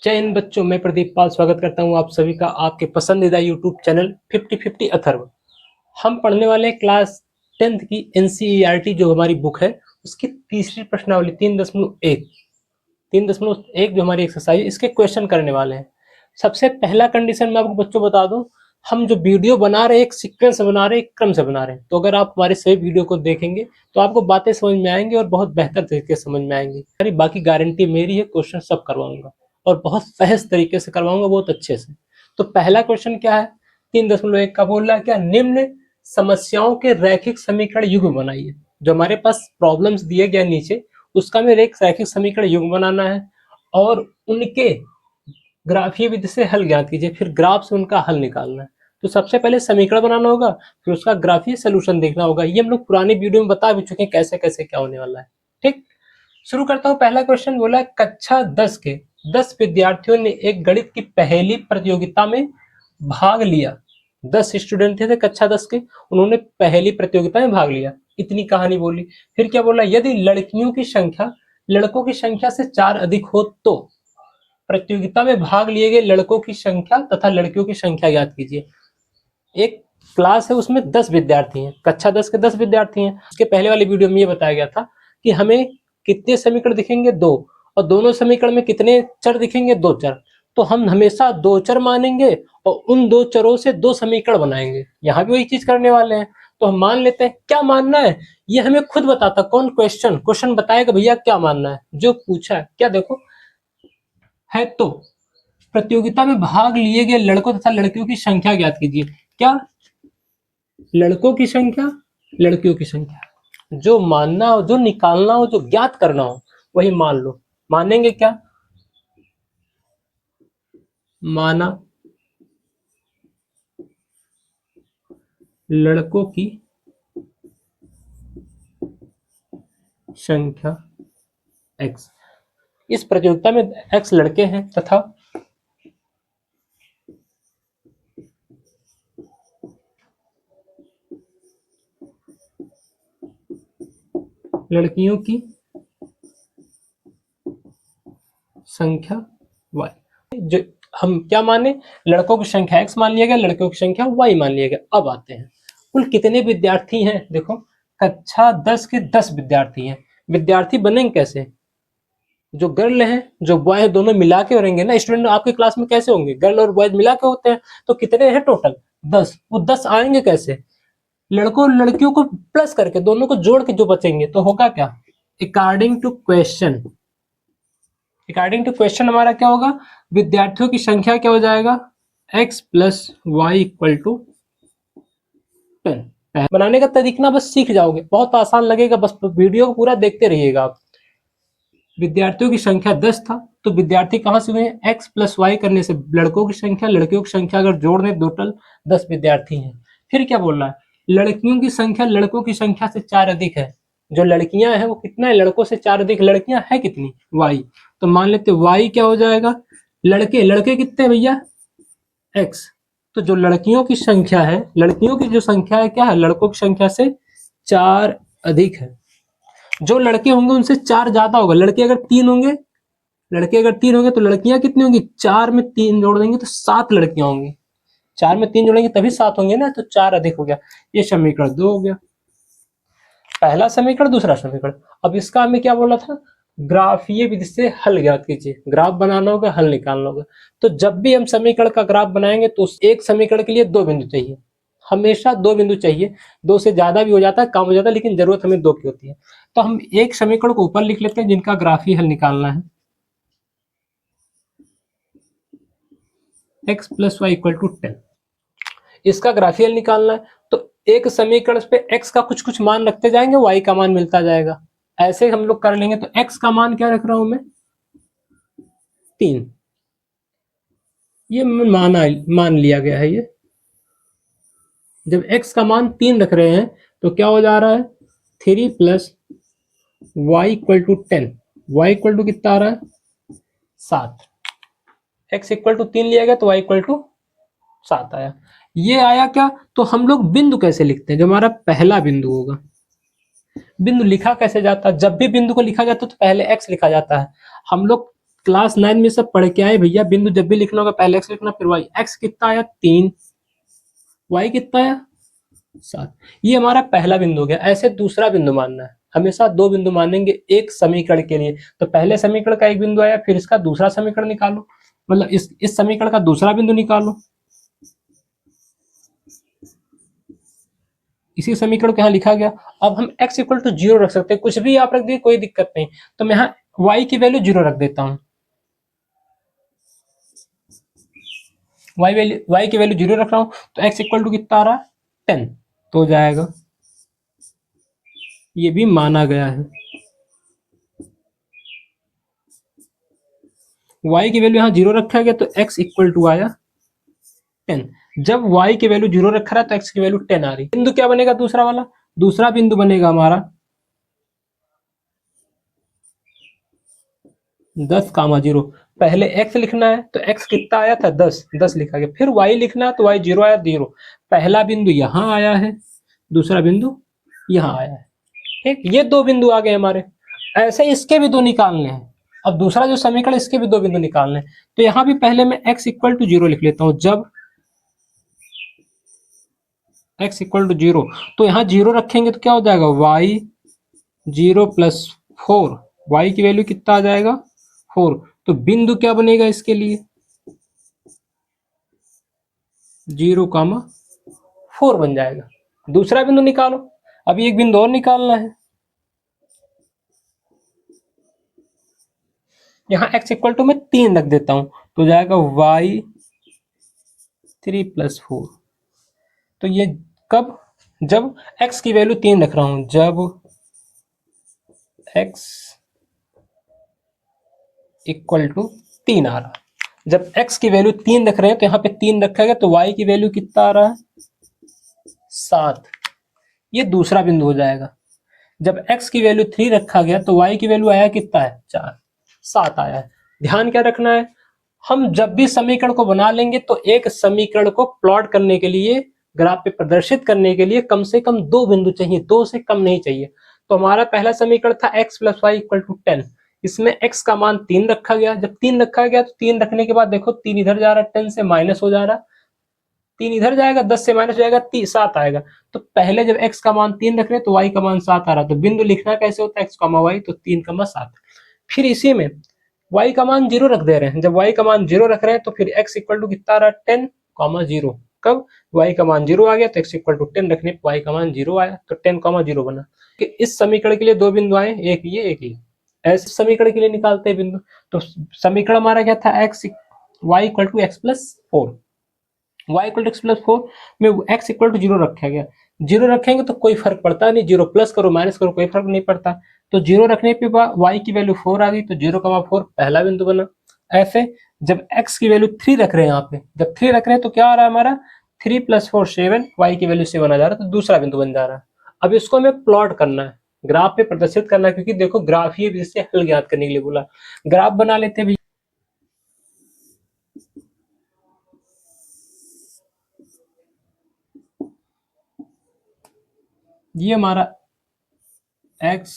जय हिंद बच्चों, मैं प्रदीप पाल स्वागत करता हूं आप सभी का आपके पसंदीदा यूट्यूब चैनल 50-50 अथर्व। हम पढ़ने वाले हैं क्लास 10th की एनसीईआरटी जो हमारी बुक है उसकी तीसरी प्रश्नावली 3.1 जो हमारी एक्सरसाइज इसके क्वेश्चन करने वाले हैं। सबसे पहला कंडीशन मैं आपको बच्चों बता दूं, हम जो वीडियो बना रहे हैं एक सीक्वेंस से बना रहे हैं, एक क्रम से बना रहे हैं। तो अगर आप हमारे सभी वीडियो को देखेंगे तो आपको बातें समझ में आएंगी और बहुत बेहतर तरीके से समझ में आएंगी। बाकी गारंटी मेरी है, क्वेश्चन सब करवाऊंगा और बहुत सहज तरीके से करवाऊंगा, बहुत अच्छे से। तो पहला क्वेश्चन क्या है, 3.1 का बोल रहा है क्या, निम्न समस्याओं के रैखिक समीकरण युग्म बनाइए। जो हमारे पास प्रॉब्लम्स दिए गए नीचे उसका मेरे एक रैखिक समीकरण युग्म बनाना है और उनके ग्राफीय विधि से हल ज्ञात कीजिए, फिर ग्राफ से उनका हल निकालना है। तो सबसे पहले समीकरण बनाना होगा, फिर उसका ग्राफीय सोल्यूशन देखना होगा। ये हम लोग पुरानी वीडियो में बता भी चुके हैं कैसे कैसे क्या होने वाला है। ठीक, शुरू करता हूँ। पहला क्वेश्चन बोला है, कक्षा 10 के 10 विद्यार्थियों ने एक गणित की पहेली प्रतियोगिता में भाग लिया। 10 स्टूडेंट थे कक्षा 10 के, उन्होंने पहेली प्रतियोगिता में भाग लिया। इतनी कहानी बोली। फिर क्या बोला, यदि लड़कियों की संख्या लड़कों की संख्या से 4 अधिक हो तो प्रतियोगिता में भाग लिए गए लड़कों की संख्या तथा लड़कियों की संख्या ज्ञात कीजिए। एक क्लास है उसमें 10 विद्यार्थी हैं, कक्षा 10 के 10 विद्यार्थी हैं। उसके पहले वाली वीडियो में ये बताया गया था कि हमें कितने समीकरण दिखेंगे, 2, और दोनों समीकरण में कितने चर दिखेंगे, 2 चर। तो हम हमेशा 2 चर मानेंगे और उन 2 चरों से 2 समीकरण बनाएंगे। यहाँ भी वही चीज करने वाले हैं। तो हम मान लेते हैं, क्या मानना है ये हमें खुद बताता कौन, क्वेश्चन बताएगा भैया क्या मानना है। जो पूछा है क्या देखो है, तो प्रतियोगिता में भाग लिए गए लड़कों तथा लड़कियों की संख्या ज्ञात कीजिए। क्या, लड़कों की संख्या लड़कियों की संख्या। जो मानना हो, जो निकालना हो, जो ज्ञात करना हो वही मान लो। मानेंगे क्या, माना लड़कों की संख्या x। इस प्रतियोगिता में x लड़के हैं तथा लड़कियों की संख्या y। जो हम क्या माने, लड़कों की संख्या x मान लिया गया, लड़कियों की संख्या y मान लिया गया। अब आते हैं कुल कितने विद्यार्थी हैं। देखो कक्षा 10 के 10 विद्यार्थी हैं। विद्यार्थी बनेंगे कैसे, जो गर्ल है जो बॉय है दोनों मिला के रहेंगे ना। स्टूडेंट आपके क्लास में कैसे होंगे, गर्ल और बॉयज मिला के होते हैं। तो कितने हैं टोटल, 10। वो 10 आएंगे कैसे, लड़कों लड़कियों को प्लस करके, दोनों को जोड़ के जो बचेंगे। तो होगा क्या, अकॉर्डिंग टू क्वेश्चन, हमारा क्या होगा, विद्यार्थियों की संख्या क्या हो जाएगा, x plus y equal to 10। बनाने का तरीका बस सीख जाओगे, बहुत आसान लगेगा, बस वीडियो को पूरा देखते रहिएगा आप। विद्यार्थियों की संख्या 10 था तो विद्यार्थी कहां से हुए हैं, x प्लस वाई करने से लड़कों की संख्या लड़कियों की संख्या अगर जोड़ दें टोटल 10 विद्यार्थी हैं। फिर क्या बोल रहा है, लड़कियों की संख्या लड़कों की संख्या से 4 अधिक है। जो लड़कियां हैं वो कितना है, लड़कों से 4 अधिक। लड़कियां है कितनी, y। तो मान लेते y क्या हो जाएगा, लड़के कितने भैया, x। तो जो लड़कियों की संख्या है, लड़कियों की जो संख्या है क्या है, लड़कों की संख्या से 4 अधिक है। जो लड़के होंगे उनसे 4 ज्यादा होगा। लड़के अगर 3 होंगे तो लड़कियां कितनी होंगी, 4 में 3 जोड़ देंगे तो 7 लड़कियां होंगी। 4 में 3 जोड़ेंगे तभी 7 होंगे ना, तो 4 अधिक हो गया। ये समीकरण 2 हो गया, पहला समीकरण। दूसरा समीकरण, अब इसका हमें क्या बोला था, ग्राफीय विधि से हल ज्ञात कीजिए। ग्राफ बनाना होगा, हल निकालना होगा। तो जब भी हम समीकरण का ग्राफ बनाएंगे तो उस एक समीकरण के लिए 2 बिंदु चाहिए, हमेशा 2 बिंदु चाहिए। 2 से ज्यादा भी हो जाता है, कम हो जाता है, लेकिन जरूरत हमें 2 की होती है। तो हम एक समीकरण को ऊपर लिख लेते हैं जिनका ग्राफीय हल निकालना है, x plus y equal to 10। इसका ग्राफियल निकालना है तो एक समीकरण पे x का कुछ कुछ मान रखते जाएंगे, y का मान मिलता जाएगा। ऐसे हम लोग कर लेंगे। तो x का मान क्या रख रहा हूं मैं, 3। ये मान लिया गया है। ये जब x का मान 3 रख रहे हैं तो क्या हो जा रहा है, 3 plus y equal to 10। Y equal to कितना आ रहा है, 7। x इक्वल टू 3 लिया गया तो y इक्वल टू 7 आया। ये आया क्या, तो हम लोग बिंदु कैसे लिखते हैं, जो हमारा पहला बिंदु होगा। बिंदु लिखा कैसे जाता है, जब भी बिंदु को लिखा जाता है तो पहले x लिखा जाता है। हम लोग क्लास 9 में सब पढ़ के आए भैया, बिंदु जब भी लिखना होगा पहले एक्स लिखना फिर वाई। एक्स कितना आया 3, वाई कितना आया 7। ये हमारा पहला बिंदु हो गया। ऐसे दूसरा बिंदु मानना है, हमेशा दो बिंदु मानेंगे एक समीकरण के लिए। तो पहले समीकरण का एक बिंदु आया, फिर इसका दूसरा समीकरण निकालो, मतलब इस समीकरण का दूसरा बिंदु निकालो। इसी समीकरण को यहाँ लिखा गया। अब हम x इक्वल टू 0 रख सकते हैं, कुछ भी आप रख दिए कोई दिक्कत नहीं। तो मैं यहाँ y की वैल्यू 0 रख देता हूँ, y की वैल्यू 0 रख रहा हूँ। तो x इक्वल टू कितना आ रहा है 10, तो हो जाएगा, ये भी माना गया है। y की वैल्यू यहाँ 0 रखा गया तो x इक्वल टू आया 10। जब y की वैल्यू 0 रखा रहा तो x की वैल्यू 10 आ रही। बिंदु क्या बनेगा दूसरा वाला? दूसरा बिंदु बनेगा हमारा 10,0। पहले x लिखना है तो x कितना आया था 10 लिखा गया। फिर y लिखना है तो y 0 आया 0। पहला बिंदु यहाँ आया है, दूसरा बिंदु यहाँ आया है। ठीक, ये दो बिंदु आ गए हमारे। ऐसे इसके भी दो निकालने हैं। अब दूसरा जो समीकरण इसके भी दो बिंदु निकालने हैं। तो यहाँ भी पहले मैं x इक्वल टू 0 लिख लेता हूँ। जब x इक्वल टू 0 तो यहाँ 0 रखेंगे तो क्या हो जाएगा y 0 प्लस 4। y की वैल्यू कितना आ जाएगा 4। तो बिंदु क्या बनेगा इसके लिए 0,4 बन जाएगा। दूसरा बिंदु निकालो। अभी एक बिंदु और निकालना है। यहाँ x इक्वल टू मैं 3 रख देता हूं तो हो जाएगा y 3 प्लस 4। तो ये कब? जब x की वैल्यू 3 रख रहा हूं, जब x इक्वल टू 3 आ रहा। जब x की वैल्यू 3 रख रहे हैं तो यहाँ पे 3 रखा गया तो y की वैल्यू कितना आ रहा है 7। ये दूसरा बिंदु हो जाएगा। जब x की वैल्यू 3 रखा गया तो y की वैल्यू आया कितना है 4, 7 आया है। ध्यान क्या रखना है, हम जब भी समीकरण को बना लेंगे तो एक समीकरण को प्लॉट करने के लिए, ग्राफ पे प्रदर्शित करने के लिए कम से कम दो बिंदु चाहिए, दो से कम नहीं चाहिए। तो हमारा पहला समीकरण था x plus y equal to 10। इसमें x का मान 3 रखा गया। जब 3 रखा गया तो 3 रखने के बाद देखो 3 इधर जा रहा है, 10 से माइनस हो जा रहा, 3 इधर जाएगा, 10 से माइनस हो जाएगा, 7 आएगा। तो पहले जब x का मान 3 रख रहे तो y का मान 7 आ रहा। तो बिंदु लिखना कैसे होता है x, y, तो 3,7। फिर इसी में y का मान 0 रख दे रहे हैं। जब y का मान 0 रख रहे हैं तो फिर x इक्वल टू कितना आ रहा है 10,0। कब y का मान 0 आ गया तो x इक्वल टू 10 रखने पर y का मान 0 आया तो 10,0 बना। कि इस समीकरण के लिए दो बिंदु आए, एक ये एक ये। ऐसे समीकरण के लिए निकालते हैं बिंदु। तो समीकरण हमारा क्या था y equal to x plus 4। y equal to x plus 4 में x इक्वल टू 0 रखा गया। 0 रखेंगे तो कोई फर्क पड़ता नहीं, 0 प्लस करो माइनस करो कोई फर्क नहीं पड़ता। तो 0 रखने पे y की वैल्यू 4 आ गई तो 0,4 पहला बिंदु बना। ऐसे जब x की वैल्यू 3 रख रहे हैं, यहाँ पे जब 3 रख रहे हैं तो क्या आ रहा है हमारा 3 प्लस 4 7, y की वैल्यू 7 आ जा रहा है तो दूसरा बिंदु बन जा रहा है। अब इसको हमें प्लॉट करना है, ग्राफ पे प्रदर्शित करना है, क्योंकि देखो ग्राफ ही जिससे हल ज्ञात करने के लिए बोला। ग्राफ बना लेते हैं। ये हमारा x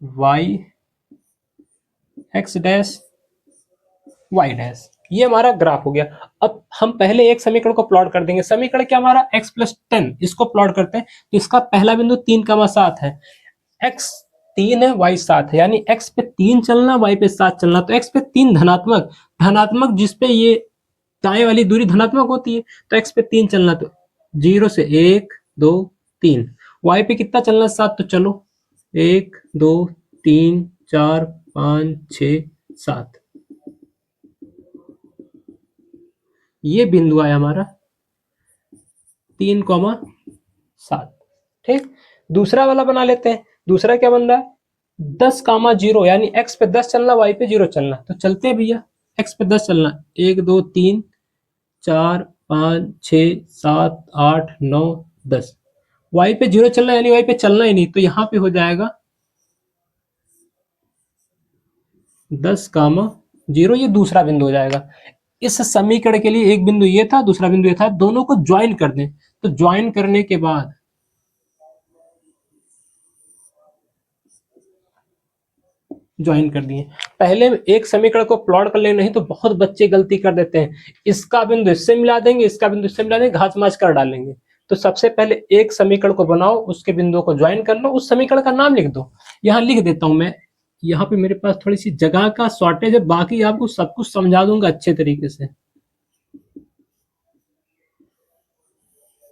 y x dash y dash, ये हमारा ग्राफ हो गया। अब हम पहले एक समीकरण को प्लॉट कर देंगे। समीकरण क्या हमारा x प्लस 10, इसको प्लॉट करते हैं। तो इसका पहला बिंदु 3,7 है, x 3 है y 7 है, यानी x पे 3 चलना y पे 7 चलना। तो x पे 3 धनात्मक, धनात्मक जिसपे ये दाएं वाली दूरी धनात्मक होती है तो x पे 3 चलना। तो 0 से 1 2 3। y पे कितना चलना 7, तो चलो 1 2 3 4 5 6 7। ये बिंदु आया हमारा 3,7। ठीक, दूसरा वाला बना लेते हैं। दूसरा क्या बन रहा है 10,0, यानी x पे 10 चलना y पे 0 चलना। तो चलते हैं भैया, x पे 10 चलना 1 2 3 4 5 6 7 8 9 10। y पे 0 चलना यानी y पे चलना ही नहीं, तो यहाँ पे हो जाएगा 10,0। ये दूसरा बिंदु हो जाएगा। इस समीकरण के लिए एक बिंदु ये था, दूसरा बिंदु ये था, दोनों को ज्वाइन कर दें। तो ज्वाइन करने के बाद ज्वाइन कर दिए। पहले एक समीकरण को प्लॉट कर ले, नहीं तो बहुत बच्चे गलती कर देते हैं, इसका बिंदु इससे मिला देंगे, इसका बिंदु इससे मिला देंगे, घाच माच कर डालेंगे। तो सबसे पहले एक समीकरण को बनाओ, उसके बिंदुओं को ज्वाइन कर लो, उस समीकरण का नाम लिख दो। यहाँ लिख देता हूं मैं, यहाँ पे मेरे पास थोड़ी सी जगह का शॉर्टेज है, बाकी आपको सब कुछ समझा दूंगा अच्छे तरीके से।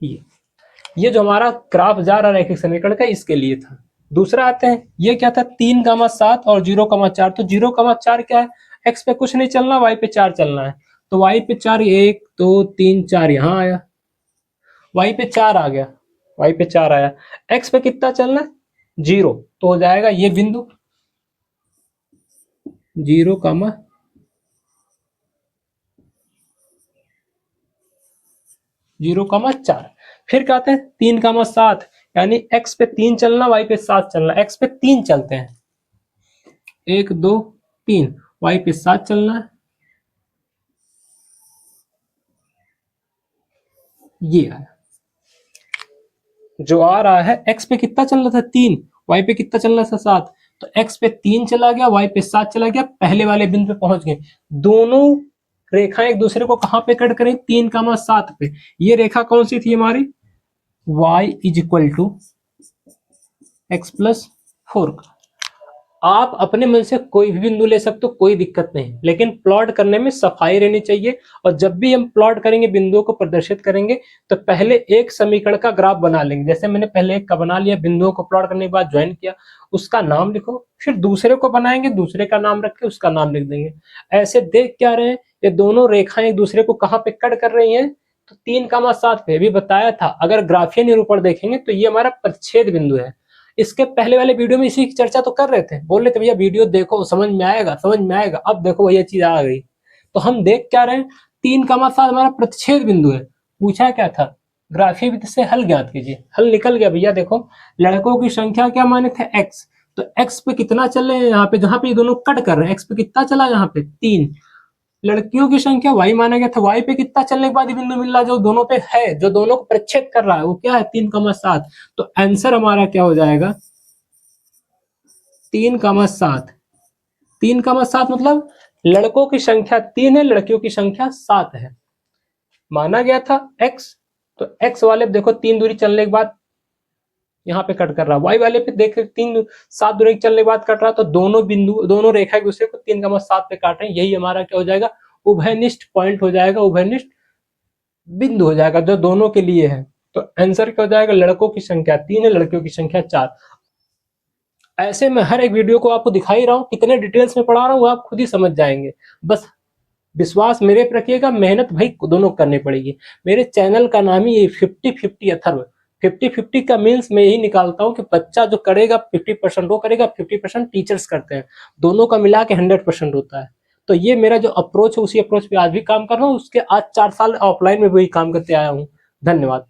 ये जो हमारा ग्राफ जा रहा है रैखिक समीकरण का, इसके लिए था। दूसरा आते हैं, ये क्या था 3,7 और 0,4। तो 0,4 क्या है, एक्स पे कुछ नहीं चलना, वाई पे 4 चलना है। तो वाई पे 4, 1 2 3 4 यहाँ आया, वाई पे 4 आ गया, वाई पे 4 आया। एक्स पे कितना चलना है, 0, तो हो जाएगा ये बिंदु 0,4। फिर कहते हैं 3,7, यानी एक्स पे 3 चलना, वाई पे 7 चलना। एक्स पे 3 चलते हैं, 1 2 3, वाई पे 7 चलना है, ये आया। जो आ रहा है, एक्स पे कितना चल रहा था 3, वाई पे कितना चल रहा था 7, तो एक्स पे 3 चला गया, वाई पे 7 चला गया, पहले वाले बिंदु पे पहुंच गए। दोनों रेखाएं एक दूसरे को कहां पे कट करें, 3,7 पे। ये रेखा कौन सी थी हमारी, y is equal to x plus 4। आप अपने मन से कोई भी बिंदु ले सकते हो, कोई दिक्कत नहीं, लेकिन प्लॉट करने में सफाई रहनी चाहिए। और जब भी हम प्लॉट करेंगे, बिंदुओं को प्रदर्शित करेंगे, तो पहले एक समीकरण का ग्राफ बना लेंगे। जैसे मैंने पहले एक का बना लिया, बिंदुओं को प्लॉट करने के बाद ज्वाइन किया, उसका नाम लिखो। फिर दूसरे को बनाएंगे, दूसरे का नाम रख के उसका नाम लिख देंगे। ऐसे देख क्या रहे हैं, ये दोनों रेखाएं एक दूसरे को कहाँ पे कट कर रही हैं, तो 3,7 पे भी बताया था। अगर ग्राफीय निरूपण देखेंगे तो ये हमारा परिच्छेद बिंदु है। इसके पहले वाले वीडियो में इसी की चर्चा तो कर रहे थे, बोल रहे थे भैया वीडियो देखो, समझ में आएगा, समझ में आएगा। अब देखो भैया चीज आ गई। तो हम देख क्या रहे हैं, 3,7 हमारा प्रतिच्छेद बिंदु है। पूछा क्या था, ग्राफीय विधि से हल ज्ञात कीजिए। हल निकल गया भैया। देखो लड़कों की संख्या क्या माने थे, एक्स। तो एक्स पे कितना चले यहाँ पे, जहां पे ये दोनों कट कर रहे हैं, एक्स पे कितना चला यहाँ पे 3। लड़कियों की संख्या वाई माना गया था, वाई पे कितना चलने के बाद ये बिंदु मिल रहा है, जो दोनों पे है, जो दोनों को परिच्छेद कर रहा है, वो क्या है 3,7। तो आंसर हमारा क्या हो जाएगा, 3,7। 3,7 मतलब लड़कों की संख्या 3 है, लड़कियों की संख्या 7 है। माना गया था x, तो x वाले देखो 3 दूरी चलने के बाद यहाँ पे कट कर रहा है, y वाले पे देख 7 दूरी चलने के बाद कट रहा, तो दोनों बिंदु, दोनों रेखा एक दूसरे को 3,7 पे काट रहे हैं। यही हमारा क्या हो जाएगा, उभयनिष्ठ पॉइंट हो जाएगा, उभयनिष्ठ बिंदु हो जाएगा, जो दोनों के लिए है। तो आंसर क्या हो जाएगा, लड़कों की संख्या 3 है, लड़कियों की संख्या 4। ऐसे मैं हर एक वीडियो को आपको दिखाई रहा हूँ, कितने डिटेल्स में पढ़ा रहा हूँ आप खुद ही समझ जाएंगे। बस विश्वास मेरे पर रखिएगा, मेहनत भाई दोनों करनी पड़ेगी। मेरे चैनल का नाम ही 50-50 अथर्व। 50-50 का मीन्स मैं यही निकालता हूँ कि बच्चा जो करेगा 50% वो करेगा, 50% टीचर्स करते हैं, दोनों का मिला के 100% होता है। तो ये मेरा जो अप्रोच है, उसी अप्रोच पे आज भी काम कर रहा हूँ। उसके आज 4 साल ऑफलाइन में वही काम करते आया हूँ। धन्यवाद।